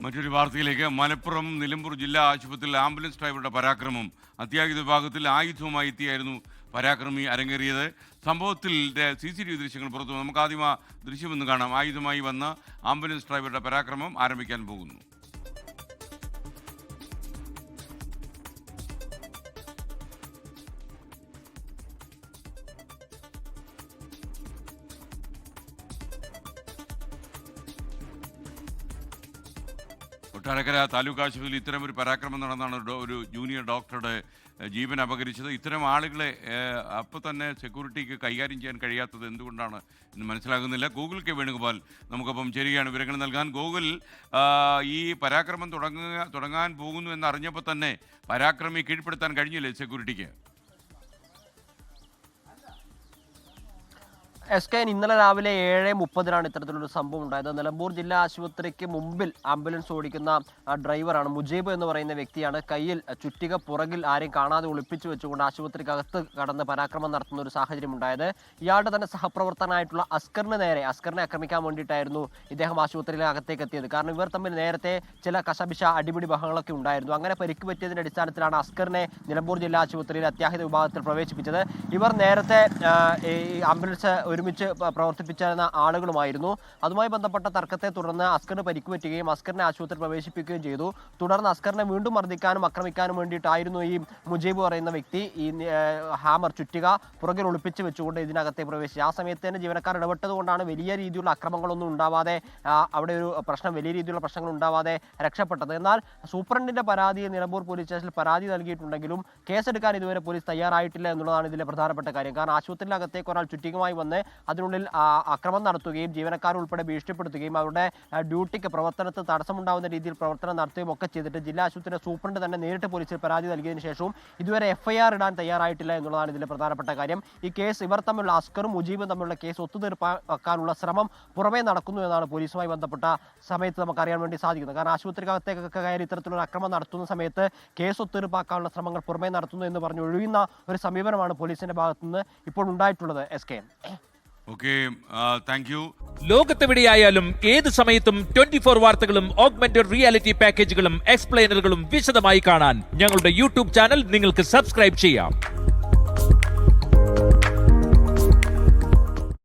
മറ്റൊരു വാർത്തയിലേക്ക് മലപ്പുറം നിലമ്പൂർ ജില്ലാ ആശുപത്രിയിൽ ആംബുലൻസ് ഡ്രൈവറുടെ പരാക്രമം. അത്യാഹിത വിഭാഗത്തിൽ ആയുധവുമായി എത്തിയായിരുന്നു പരാക്രമി അരങ്ങേറിയത്. സംഭവത്തിൽ CCTV ദൃശ്യങ്ങൾ പുറത്തു. നമുക്ക് ആദ്യം ആ ദൃശ്യമൊന്ന് കാണാം. ആയുധമായി വന്ന ആംബുലൻസ് ഡ്രൈവറുടെ പരാക്രമം ആരംഭിക്കാൻ പോകുന്നു. കൊട്ടാരക്കര താലൂക്ക് ആശുപത്രിയിൽ ഇത്തരമൊരു പരാക്രമം നടന്നാണ് ഒരു ജൂനിയർ ഡോക്ടറുടെ ജീവൻ അപഹരിച്ചത്. ഇത്തരം ആളുകളെ അപ്പോൾ തന്നെ സെക്യൂരിറ്റിക്ക് കൈകാര്യം ചെയ്യാൻ കഴിയാത്തത് എന്തുകൊണ്ടാണ് എന്ന് മനസ്സിലാകുന്നില്ല. ഗൂഗിൾ കെ വേണുഗോപാൽ നമുക്കൊപ്പം ചേരുകയാണ് വിവരങ്ങൾ നൽകാൻ. ഗൂഗിൾ, ഈ പരാക്രമം തുടങ്ങാൻ പോകുന്നു എന്നറിഞ്ഞപ്പോൾ തന്നെ പരാക്രമി കീഴ്പ്പെടുത്താൻ കഴിഞ്ഞില്ലേ സെക്യൂരിറ്റിക്ക്? SK ഇന്നലെ രാവിലെ 7:30 ഇത്തരത്തിലൊരു സംഭവം ഉണ്ടായത്. നിലമ്പൂർ ജില്ലാ ആശുപത്രിക്ക് മുമ്പിൽ ആംബുലൻസ് ഓടിക്കുന്ന ഡ്രൈവറാണ് മുജീബ് എന്ന് പറയുന്ന വ്യക്തിയാണ്. കയ്യിൽ ചുറ്റിക പുറകിൽ ആരെയും കാണാതെ ഒളിപ്പിച്ചു വെച്ചുകൊണ്ട് ആശുപത്രിക്കകത്ത് കടന്ന് പരാക്രമം നടത്തുന്ന ഒരു സാഹചര്യം ഉണ്ടായത്. ഇയാളുടെ തന്നെ സഹപ്രവർത്തകനായിട്ടുള്ള അസ്കറിനെ ആക്രമിക്കാൻ വേണ്ടിയിട്ടായിരുന്നു ഇദ്ദേഹം ആശുപത്രിയിലെ അകത്തേക്ക് എത്തിയത്. കാരണം ഇവർ തമ്മിൽ നേരത്തെ ചില കശപിശ അടിപിടി ബഹളങ്ങളൊക്കെ ഉണ്ടായിരുന്നു. അങ്ങനെ പരിക്ക് പറ്റിയതിന്റെ അടിസ്ഥാനത്തിലാണ് അസ്കറിനെ നിലമ്പൂർ ജില്ലാ ആശുപത്രിയിൽ അത്യാഹിത വിഭാഗത്തിൽ പ്രവേശിപ്പിച്ചത്. ഇവർ നേരത്തെ ആംബുലൻസ് ഒരുമിച്ച് പ്രവർത്തിപ്പിച്ചിരുന്ന ആളുകളുമായിരുന്നു. അതുമായി ബന്ധപ്പെട്ട തർക്കത്തെ തുടർന്ന് അസ്കറിന് പരിക്ക് പറ്റുകയും അസ്കറിനെ ആശുപത്രി പ്രവേശിപ്പിക്കുകയും ചെയ്തു. തുടർന്ന് അസ്കറിനെ വീണ്ടും മർദ്ദിക്കാനും ആക്രമിക്കാനും വേണ്ടിയിട്ടായിരുന്നു ഈ മുജീബ് പറയുന്ന വ്യക്തി ഈ ഹാമർ ചുറ്റിക പുറകിൽ ഒളിപ്പിച്ച് വെച്ചുകൊണ്ട് ഇതിനകത്തെ പ്രവേശിച്ചു. ആ സമയത്ത് തന്നെ ജീവനക്കാർ ഇടപെട്ടതുകൊണ്ടാണ് വലിയ രീതിയിലുള്ള അക്രമങ്ങളൊന്നും ഉണ്ടാവാതെ, അവിടെ ഒരു വലിയ രീതിയിലുള്ള പ്രശ്നങ്ങൾ ഉണ്ടാവാതെ രക്ഷപ്പെട്ടത്. എന്നാൽ സൂപ്രണ്ടിന്റെ പരാതിയിൽ നിലമ്പൂർ പോലീസ് സ്റ്റേഷനിൽ പരാതി നൽകിയിട്ടുണ്ടെങ്കിലും കേസെടുക്കാൻ ഇതുവരെ പോലീസ് തയ്യാറായിട്ടില്ല എന്നുള്ളതാണ് ഇതിലെ പ്രധാനപ്പെട്ട കാര്യം. കാരണം ആശുപത്രിയിലകത്തേക്ക് ഒരാൾ ചുറ്റികമായി വന്ന് അതിനുള്ളിൽ അക്രമം നടത്തുകയും ജീവനക്കാരുൾപ്പെടെ ഭീഷണിപ്പെടുത്തുകയും അവരുടെ ഡ്യൂട്ടിക്ക് പ്രവർത്തനത്തിൽ തടസ്സമുണ്ടാകുന്ന രീതിയിൽ പ്രവർത്തനം നടത്തുകയും ഒക്കെ ചെയ്തിട്ട് ജില്ലാ ആശുപത്രിയുടെ സൂപ്രണ്ട് തന്നെ നേരിട്ട് പോലീസിൽ പരാതി നൽകിയതിനു ശേഷവും ഇതുവരെ FIR ഇടാൻ തയ്യാറായിട്ടില്ല എന്നുള്ളതാണ് ഇതിലെ പ്രധാനപ്പെട്ട കാര്യം. ഈ കേസ് ഇവർ തമ്മിലുള്ള അസ്കറും മുജീബും തമ്മിലുള്ള കേസ് ഒത്തുതീർപ്പാക്കാനുള്ള ശ്രമം പുറമേ നടക്കുന്നു എന്നാണ് പോലീസുമായി ബന്ധപ്പെട്ട സമയത്ത് നമുക്ക് അറിയാൻ വേണ്ടി സാധിക്കുന്നത്. കാരണം ആശുപത്രിക്കകത്തേക്കൊക്കെ കയറി ഇത്തരത്തിലുള്ള അക്രമം നടത്തുന്ന സമയത്ത് കേസ് ഒത്തുതീർപ്പാക്കാനുള്ള ശ്രമങ്ങൾ പുറമേ നടത്തുന്നു എന്ന് പറഞ്ഞ് ഒഴിയുന്ന ഒരു സമീപനമാണ് പോലീസിന്റെ ഭാഗത്തുനിന്ന് ഇപ്പോൾ ഉണ്ടായിട്ടുള്ളത്. SK. ലോകത്തെവിടെയായാലും ഏത് സമയത്തും 24 വാർത്തകളും ഓഗ്മെന്റഡ് റിയാലിറ്റി പാക്കേജുകളും എക്സ്പ്ലെയിനറുകളും വിശദമായി കാണാൻ ഞങ്ങളുടെ YouTube ചാനൽ നിങ്ങൾക്ക് സബ്സ്ക്രൈബ് ചെയ്യാം.